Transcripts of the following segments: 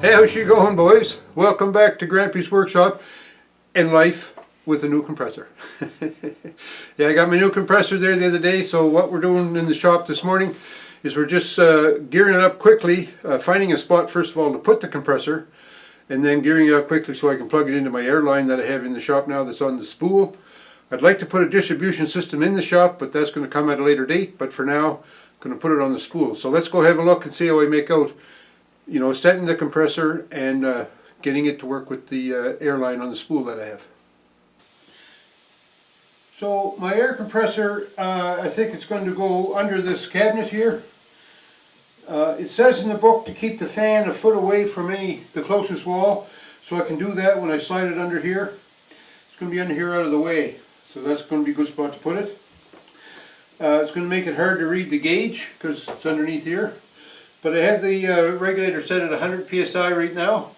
Hey, how's you going, boys? Welcome back to Grampie's workshop and life with a new compressor. Yeah, I got my new compressor there the other day, so what we're doing in the shop this morning is we're just gearing it up quickly, finding a spot first of all to put the compressor, and then gearing it up quickly so I can plug it into my air line that I have in the shop now that's on the spool. I'd like to put a distribution system in the shop, but that's going to come at a later date, but for now I'm going to put it on the spool. So let's go have a look and see how I make out, you know, setting the compressor and getting it to work with the airline on the spool that I have. So my air compressor, I think it's going to go under this cabinet here. It says in the book to keep the fan a foot away from the closest wall, so I can do that when I slide it under here. It's going to be under here out of the way, so that's going to be a good spot to put it. It's going to make it hard to read the gauge because it's underneath here. But I have the regulator set at 100 psi right now,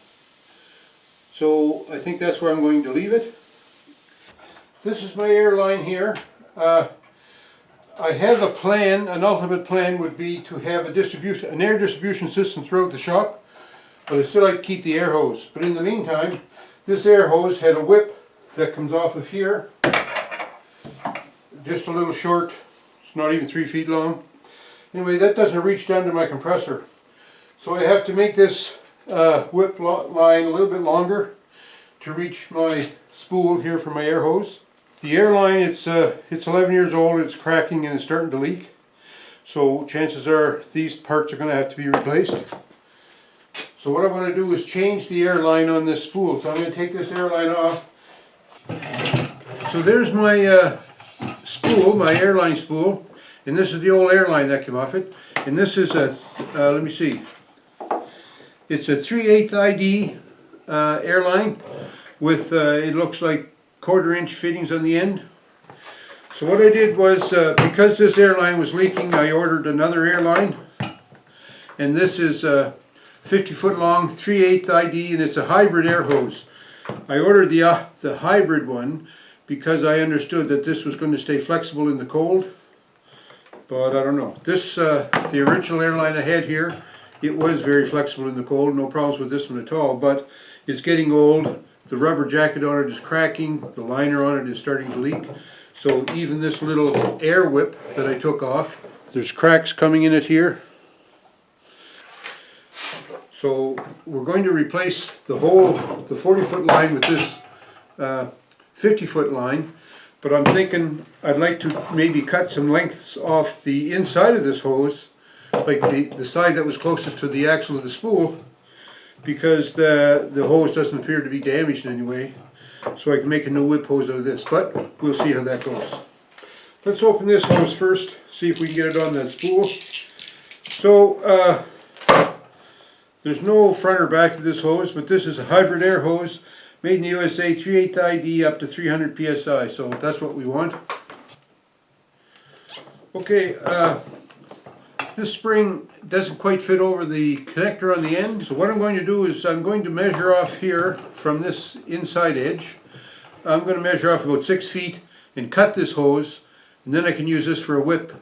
so I think that's where I'm going to leave it. This is my air line here. I have a plan, an ultimate plan would be to have an air distribution system throughout the shop, but I still like to keep the air hose. But in the meantime, this air hose had a whip that comes off of here, just a little short, it's not even 3 feet long. Anyway, that doesn't reach down to my compressor. So I have to make this whip line a little bit longer to reach my spool here for my air hose. The air line, it's 11 years old, it's cracking and it's starting to leak. So chances are these parts are going to have to be replaced. So what I'm going to do is change the air line on this spool. So I'm going to take this air line off. So there's my spool, my airline spool. And this is the old airline that came off it. And this is a, let me see, it's a 3/8 ID airline with, it looks like 1/4 inch fittings on the end. So what I did was, because this airline was leaking, I ordered another airline. And this is 50 foot long, 3/8 ID, and it's a hybrid air hose. I ordered the hybrid one because I understood that this was going to stay flexible in the cold. But I don't know. This, the original airline I had here, it was very flexible in the cold. No problems with this one at all. But it's getting old. The rubber jacket on it is cracking. The liner on it is starting to leak. So even this little air whip that I took off, there's cracks coming in it here. So we're going to replace the 40 foot line with this 50 foot line. But I'm thinking I'd like to maybe cut some lengths off the inside of this hose, like the side that was closest to the axle of the spool, because the hose doesn't appear to be damaged in any way. So I can make a new whip hose out of this, but we'll see how that goes. Let's open this hose first, see if we can get it on that spool. So there's no front or back to this hose, but this is a hybrid air hose. Made in the USA, 3/8 ID up to 300 psi, so that's what we want. Okay, this spring doesn't quite fit over the connector on the end, so what I'm going to do is I'm going to measure off here from this inside edge. I'm going to measure off about 6 feet and cut this hose, and then I can use this for a whip.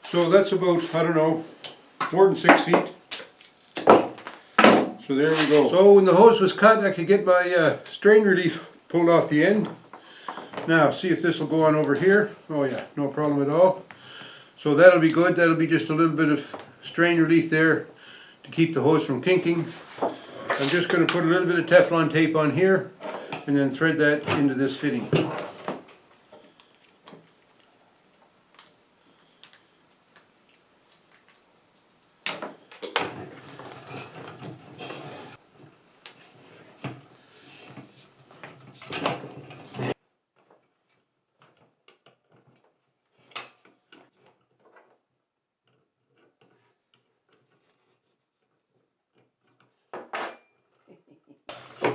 So that's about, I don't know, more than 6 feet. So there we go. So when the hose was cut, I could get my strain relief pulled off the end. Now see if this will go on over here. Oh yeah, no problem at all. So that'll be good. That'll be just a little bit of strain relief there to keep the hose from kinking. I'm just going to put a little bit of Teflon tape on here and then thread that into this fitting.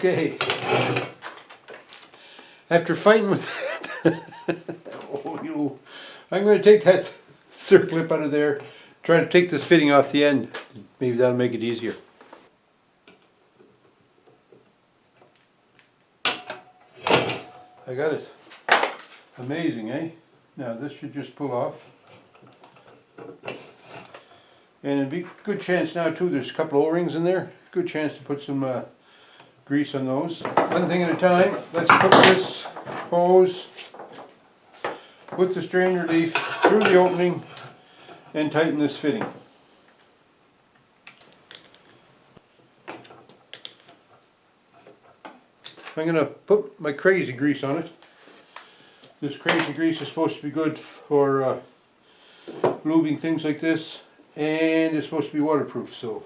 Okay, after fighting with that, I'm going to take that circlip out of there, try to take this fitting off the end. Maybe that'll make it easier. I got it. Amazing, eh? Now this should just pull off. And it'd be a good chance now too, there's a couple O-rings in there, good chance to put some grease on those. One thing at a time, let's put this hose with the strain relief through the opening and tighten this fitting. I'm going to put my crazy grease on it. This crazy grease is supposed to be good for lubing things like this, and it's supposed to be waterproof, so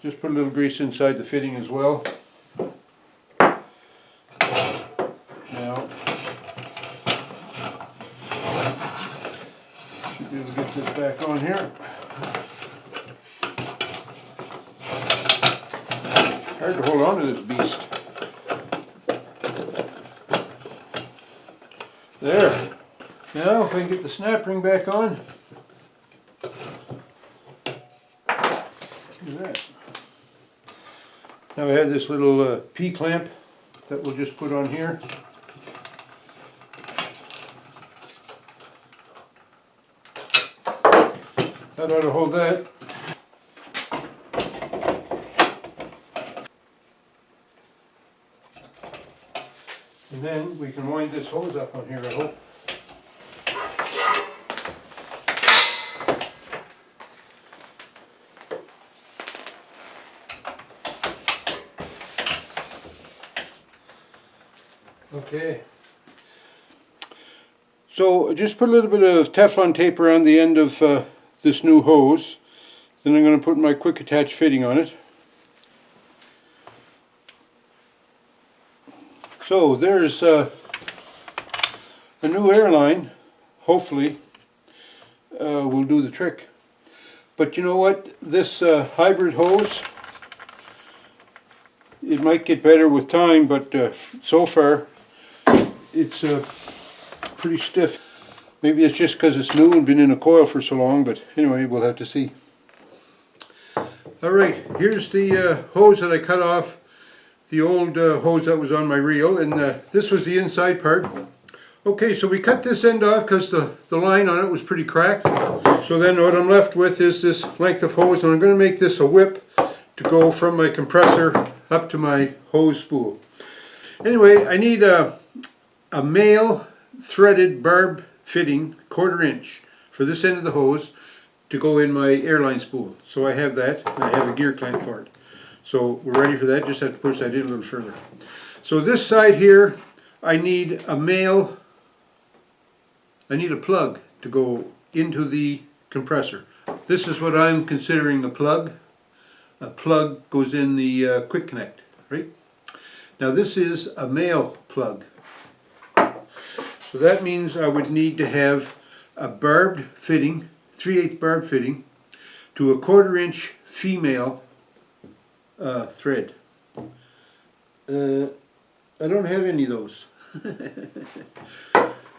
just put a little grease inside the fitting as well. Now, should be able to get this back on here. Hard to hold on to this beast. There. Now if I can get the snap ring back on. Look at that. Now I have this little P-clamp that we'll just put on here. That ought to hold that. And then we can wind this hose up on here, I hope. Okay. So just put a little bit of Teflon tape around the end of this new hose. Then I'm going to put my quick attach fitting on it. So there's a new airline, hopefully will do the trick. But you know what, this hybrid hose, it might get better with time, but so far it's pretty stiff. Maybe it's just because it's new and been in a coil for so long, but anyway, we'll have to see. Alright, here's the hose that I cut off. The old hose that was on my reel, and this was the inside part. Okay, so we cut this end off because the line on it was pretty cracked. So then what I'm left with is this length of hose, and I'm going to make this a whip to go from my compressor up to my hose spool. Anyway, I need a male threaded barb fitting, 1/4 inch, for this end of the hose to go in my airline spool. So I have that, and I have a gear clamp for it. So we're ready for that, just have to push that in a little further. So this side here, I need a plug to go into the compressor. This is what I'm considering the plug. A plug goes in the quick connect, right? Now this is a male plug. So that means I would need to have a barbed fitting, 3/8 barb fitting, to a 1/4 inch female thread. I don't have any of those.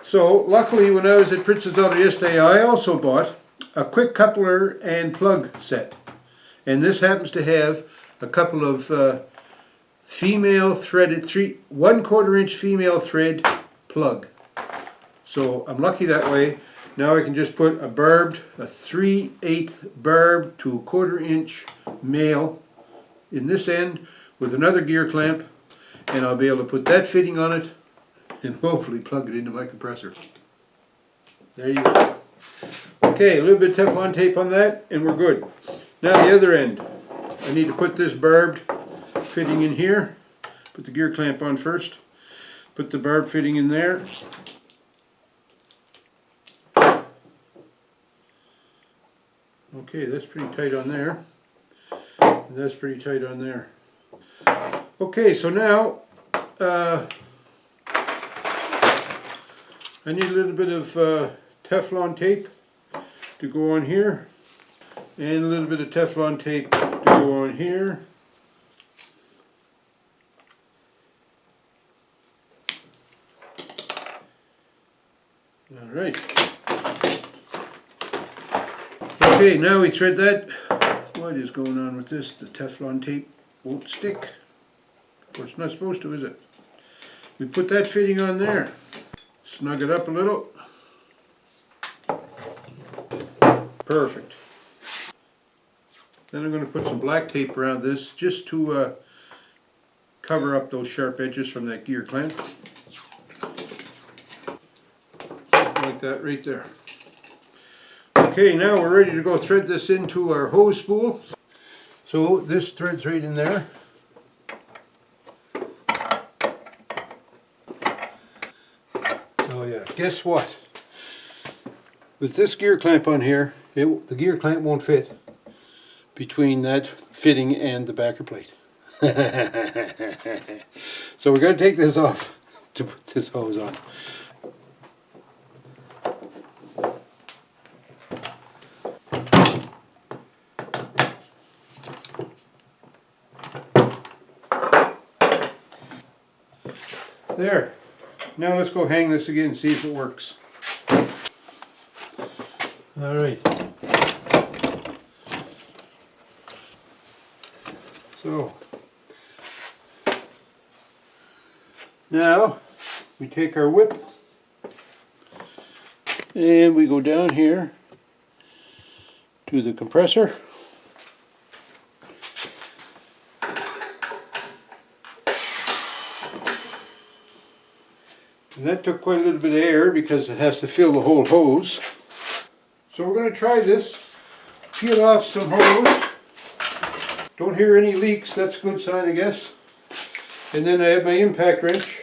So luckily when I was at Princess Daughter yesterday, I also bought a quick coupler and plug set, and this happens to have a couple of female threaded 1/4 inch female thread plug. So I'm lucky that way. Now I can just put a 3/8 barb to a 1/4 inch male in this end with another gear clamp, and I'll be able to put that fitting on it and hopefully plug it into my compressor. There you go. Okay, a little bit of Teflon tape on that and we're good. Now the other end. I need to put this barbed fitting in here. Put the gear clamp on first. Put the barb fitting in there. Okay, that's pretty tight on there. And that's pretty tight on there. Okay, so now I need a little bit of Teflon tape to go on here, and a little bit of Teflon tape to go on here. Alright. Okay, now we thread that. What is going on with this? The Teflon tape won't stick. Of course, it's not supposed to, is it? We put that fitting on there. Snug it up a little. Perfect. Then I'm going to put some black tape around this just to cover up those sharp edges from that gear clamp. Something like that right there. Okay, now we're ready to go thread this into our hose spool. So this threads right in there. Oh yeah, guess what? With this gear clamp on here, the gear clamp won't fit between that fitting and the backer plate. So we're going to take this off to put this hose on. There. Now let's go hang this again and see if it works. Alright. So now we take our whip and we go down here to the compressor. And that took quite a little bit of air because it has to fill the whole hose. So we're going to try this. Peel off some hose. Don't hear any leaks, that's a good sign I guess. And then I have my impact wrench.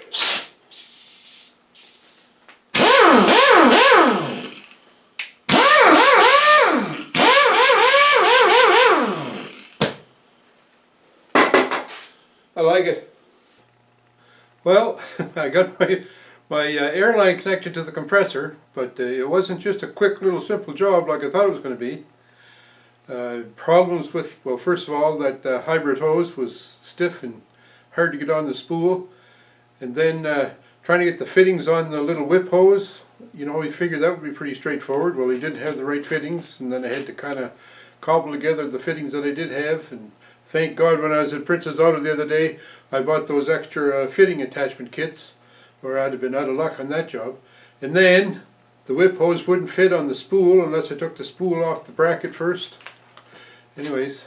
I like it. Well, I got my airline connected to the compressor, but it wasn't just a quick little simple job like I thought it was going to be. Problems with, well, first of all, that hybrid hose was stiff and hard to get on the spool, and then trying to get the fittings on the little whip hose. You know, we figured that would be pretty straightforward. Well, he didn't have the right fittings, and then I had to kind of cobble together the fittings that I did have, and thank God when I was at Princess Auto the other day, I bought those extra fitting attachment kits, or I'd have been out of luck on that job. And then the whip hose wouldn't fit on the spool unless I took the spool off the bracket first. Anyways,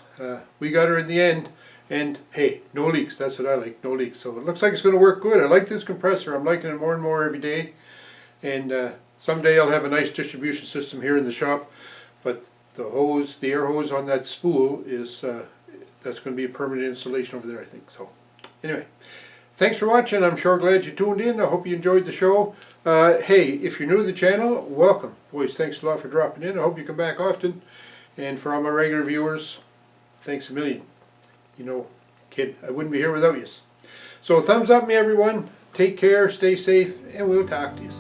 we got her in the end, and hey, no leaks. That's what I like, no leaks. So it looks like it's going to work good. I like this compressor. I'm liking it more and more every day. And someday I'll have a nice distribution system here in the shop. But the hose, the air hose on that spool is, that's going to be a permanent installation over there, I think. So anyway, thanks for watching. I'm sure glad you tuned in. I hope you enjoyed the show. Hey, if you're new to the channel, welcome. Boys, thanks a lot for dropping in. I hope you come back often. And for all my regular viewers, thanks a million. You know, kid, I wouldn't be here without you. So thumbs up me everyone. Take care, stay safe, and we'll talk to you.